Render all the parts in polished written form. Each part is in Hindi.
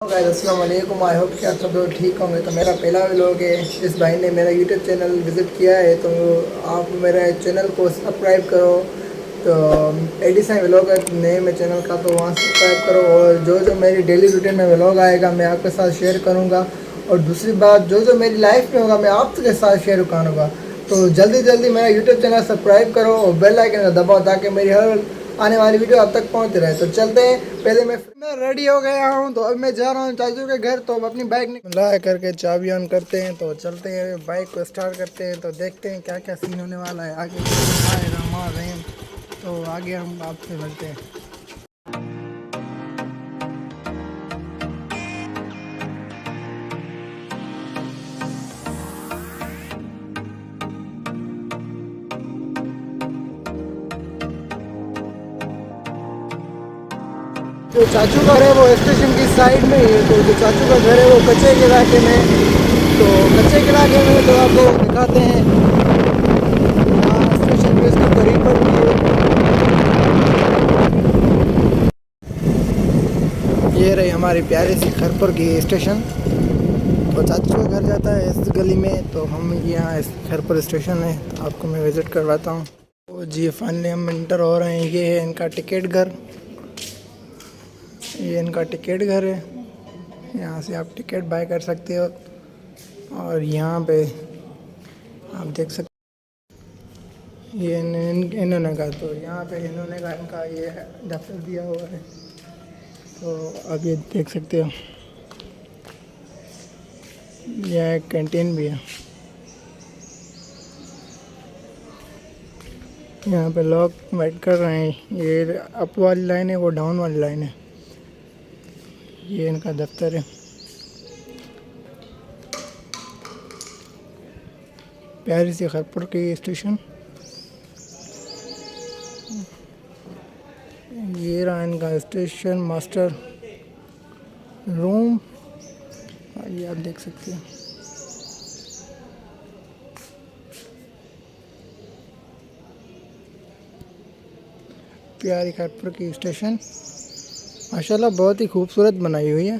गाइस अस्सलाम वालेकुम। आई होप कि आप सब लोग ठीक होंगे। तो मेरा पहला व्लॉग है। इस भाई ने मेरा यूट्यूब चैनल विज़िट किया है, तो आप मेरे चैनल को सब्सक्राइब करो। तो एडिसन व्लॉग नेम है चैनल का, तो वहाँ सब्सक्राइब करो। और जो जो मेरी डेली रूटीन में व्लॉग आएगा मैं आपके साथ शेयर करूँगा। और दूसरी बात, जो जो मेरी लाइफ में होगा मैं आपके साथ शेयर करूँगा। तो जल्दी जल्दी मेरा यूट्यूब चैनल सब्सक्राइब करो और बेल आइकन दबाओ ताकि मेरी हर आने वाली वीडियो आप तक पहुंच रहे। तो चलते हैं। पहले मैं रेडी हो गया हूं, तो अब मैं जा रहा हूं चाचू के घर। तो अब अपनी बाइक निकला करके चाबी ऑन करते हैं, तो चलते हैं बाइक को स्टार्ट करते हैं। तो देखते हैं क्या क्या सीन होने वाला है आगे। तो आगे हम आपसे मिलते हैं। जो चाचू का घर है वो स्टेशन की साइड में ही है। तो जो चाचू का घर है वो कच्चे के इलाके में। तो कच्चे के इलाके में तो आपको दिखाते हैं। यहाँ स्टेशन के इसके करीब पर भी है। ये रही हमारी प्यारी सी खरपुर की स्टेशन। तो चाचू का घर जाता है इस गली में, तो हम यहाँ इस खरपुर स्टेशन है, तो आपको मैं विज़िट करवाता हूँ। तो जी फाइनली हम इंटर हो रहे हैं। ये है इनका टिकट घर। ये इनका टिकट घर है। यहाँ से आप टिकट बाय कर सकते हो। और यहाँ पे आप देख सकते ये इन्होंने का, तो यहाँ पे इन्होंने का इनका ये दफ्तर दिया हुआ है। तो आप ये देख सकते हो। यह एक कैंटीन भी है। यहाँ पे लोग वेट कर रहे हैं। ये अप वाली लाइन है, वो डाउन वाली लाइन है। ये इनका दफ्तर है। प्यारी सी खरपुर की स्टेशन। ये रहा इनका स्टेशन मास्टर रूम। ये आप देख सकते हैं। प्यारी खरपुर की स्टेशन माशाल्लाह बहुत ही खूबसूरत बनाई हुई है।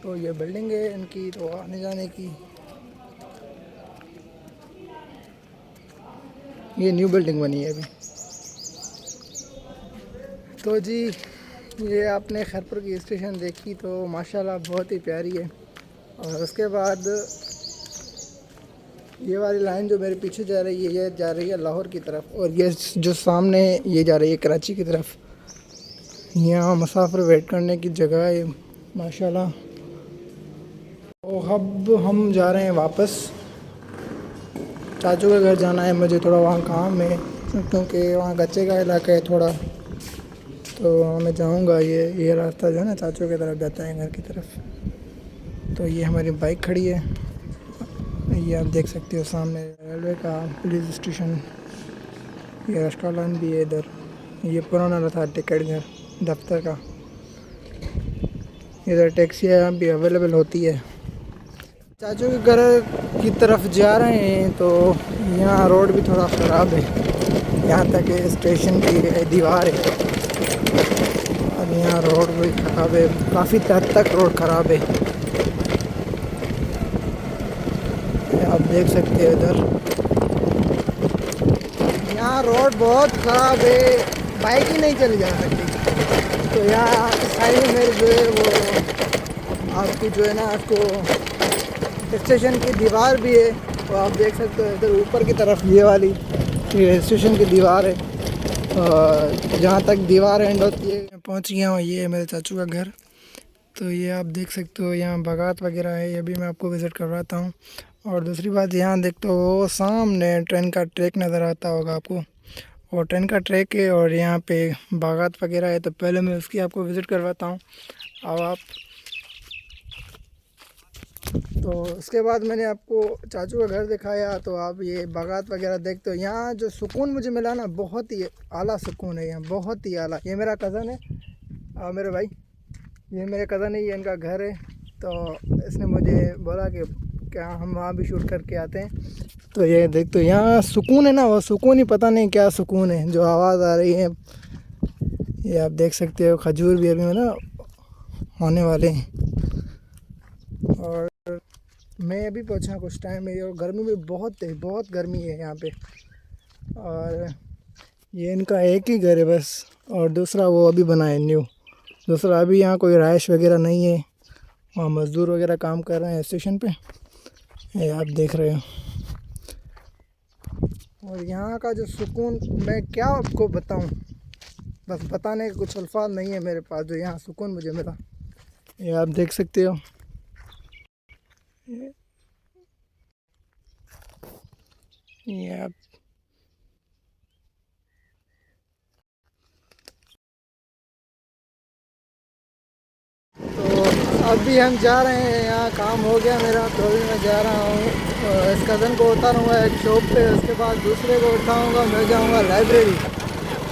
तो ये बिल्डिंग है इनकी, तो आने जाने की ये न्यू बिल्डिंग बनी है अभी। तो जी ये आपने खरपुर की स्टेशन देखी, तो माशाल्लाह बहुत ही प्यारी है। और उसके बाद ये वाली लाइन जो मेरे पीछे जा रही है, ये जा रही है लाहौर की तरफ। और ये जो सामने ये जा रही है कराची की तरफ। यहाँ मुसाफिर वेट करने की जगह है माशाल्लाह। तो अब हम जा रहे हैं वापस। चाचू के घर जाना है मुझे, थोड़ा वहाँ काम है क्योंकि वहाँ कच्चे का इलाका है थोड़ा। तो मैं जाऊँगा। ये रास्ता जो है ना चाचू की तरफ जाता है, घर की तरफ। तो ये हमारी बाइक खड़ी है। ये आप देख सकते हो सामने रेलवे का पुलिस स्टेशन। ये रेस्टोरेंट भी है इधर। ये पुराना था टिकट घर दफ्तर का। इधर टैक्सियाँ भी अवेलेबल होती है। चाचू के घर की तरफ जा रहे हैं, तो यहाँ रोड भी थोड़ा ख़राब है। यहाँ तक स्टेशन की दीवार है और यहाँ रोड भी ख़राब है। काफ़ी हद तक रोड ख़राब है। आप देख सकते हो इधर यहाँ रोड बहुत ख़राब है। बाइक ही नहीं चली जा सकती। तो यहाँ साइड में मेरे जो है वो आपकी जो है ना आपको स्टेशन की दीवार भी है। तो आप देख सकते हो इधर ऊपर की तरफ ये वाली ये स्टेशन की दीवार है। और जहाँ तक दीवार एंड होती है मैं पहुँच गया हूँ। ये है मेरे चाचू का घर। तो ये आप देख सकते हो यहाँ बागात वगैरह है, ये भी मैं आपको विज़िट करवाता हूँ। और दूसरी बात यहाँ देखते हो वो सामने ट्रेन का ट्रैक नज़र आता होगा आपको, और ट्रेन का ट्रैक है और यहाँ पे बागात वगैरह है। तो पहले मैं उसकी आपको विज़िट करवाता हूँ। अब आप तो उसके बाद मैंने आपको चाचू का घर दिखाया, तो आप ये बागात वगैरह देखते हो। यहाँ जो सुकून मुझे मिला ना, बहुत ही आला सुकून है यहाँ, बहुत ही आला। ये मेरा कज़न है, मेरे भाई, ये मेरे कज़न है, ये इनका घर है। तो इसने मुझे बोला कि क्या हम वहाँ भी शूट करके आते हैं। तो ये देख, तो यहाँ सुकून है ना, वो सुकून ही पता नहीं क्या सुकून है जो आवाज़ आ रही है। ये आप देख सकते हो, खजूर भी अभी ना होने वाले हैं। और मैं अभी पहुँचा कुछ टाइम में, और गर्मी भी बहुत है, बहुत गर्मी है यहाँ पे। और ये इनका एक ही घर है बस, और दूसरा वो अभी बना है न्यू। दूसरा अभी यहाँ कोई रहायश वगैरह नहीं है, वहाँ मज़दूर वगैरह काम कर रहे हैं स्टेशन पे, ये आप देख रहे हो। और यहाँ का जो सुकून मैं क्या आपको बताऊँ, बस बताने के कुछ अल्फाज नहीं है मेरे पास, जो यहाँ सुकून मुझे मिला। ये आप देख सकते हो। ये आप तो अभी हम जा रहे हैं, यहाँ काम हो गया मेरा, तो अभी मैं जा रहा हूँ। इस कज़न को उतारूँगा एक शॉप पे, उसके बाद दूसरे को उठाऊँगा, मैं जाऊँगा लाइब्रेरी।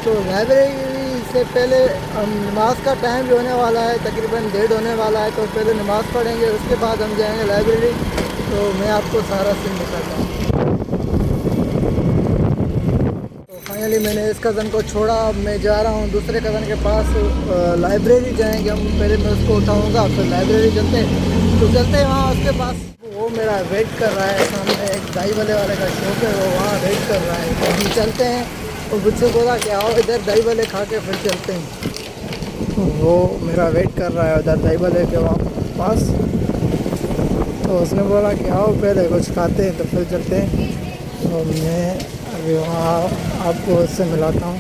तो लाइब्रेरी से पहले हम नमाज का टाइम भी होने वाला है, तकरीबन 1:30 होने वाला है, तो पहले नमाज़ पढ़ेंगे, उसके बाद हम जाएंगे लाइब्रेरी। तो मैं आपको सारा सीन बताता हूँ। तो फाइनली मैंने इस कज़न को छोड़ा, अब मैं जा रहा हूँ दूसरे कज़न के पास। लाइब्रेरी जाएंगे हम, पहले मैं उसको उठाऊँगा, फिर लाइब्रेरी चलते हैं वहाँ उसके पास। वो मेरा वेट कर रहा है सामने, एक दाई वाले का शॉप है, वो वहाँ वेट कर रहा है। तो हम चलते हैं, और मुझसे बोला कि आओ इधर दही भले खा के फिर चलते हैं। वो मेरा वेट कर रहा है उधर दही भले के वहाँ पास। तो उसने बोला कि आओ पहले कुछ खाते हैं तो फिर चलते हैं। तो मैं अभी वहाँ आपको उससे मिलाता हूँ।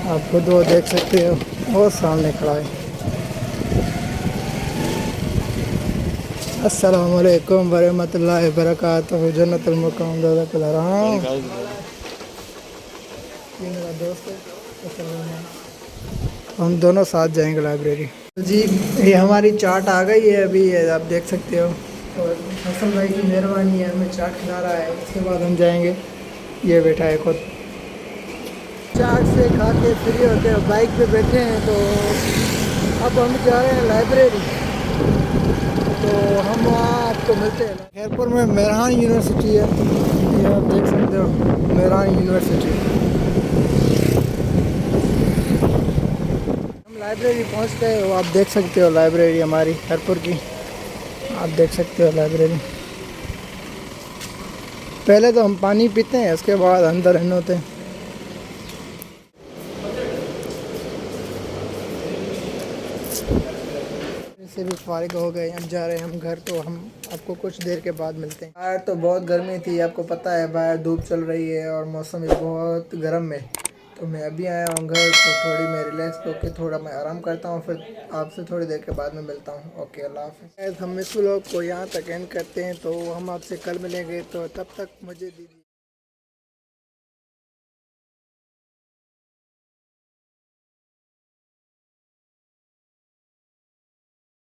आप खुद वो देख सकते हो, वो सामने खड़ा है। अस्सलाम वालेकुम वरहमतुल्लाहि वबरकातुहू। जन्नतुल मकाम दादा कह रहा हूँ, ये मेरा दोस्त है। हम दोनों साथ जाएंगे लाइब्रेरी। जी ये हमारी चाट आ गई है अभी, ये आप देख सकते हो। और हसन भाई की मेहरबानी है, हमें चाट खिला रहा है। उसके बाद हम जाएंगे, ये बैठा है खुद। चाट से खा के फ्री होते हैं, बाइक पे बैठे हैं। तो अब हम जा रहे हैं लाइब्रेरी, तो हम वहाँ आपको मिलते हैं। खैरपुर में मेहरान यूनिवर्सिटी है, ये आप देख सकते हो, मेहरान यूनिवर्सिटी। लाइब्रेरी पहुंच गए हो, आप देख सकते हो लाइब्रेरी हमारी खैरपुर की, आप देख सकते हो लाइब्रेरी। पहले तो हम पानी पीते हैं, उसके बाद अंदर एंटर होते हैं। से भी फारिग हो गए, हम जा रहे हैं हम घर। तो हम आपको कुछ देर के बाद मिलते हैं। बाहर तो बहुत गर्मी थी, आपको पता है, बाहर धूप चल रही है और मौसम भी बहुत गर्म है। तो मैं अभी आया हूँ घर, तो थोड़ी मैं रिलैक्स होकर थोड़ा मैं आराम करता हूँ, फिर आपसे थोड़ी देर के बाद में मिलता हूँ। ओके, अल्लाह हाफ़िज़। हम इस व्लॉग को यहाँ तक एंड करते हैं, तो हम आपसे कल मिलेंगे, तो तब तक मुझे दीजिए।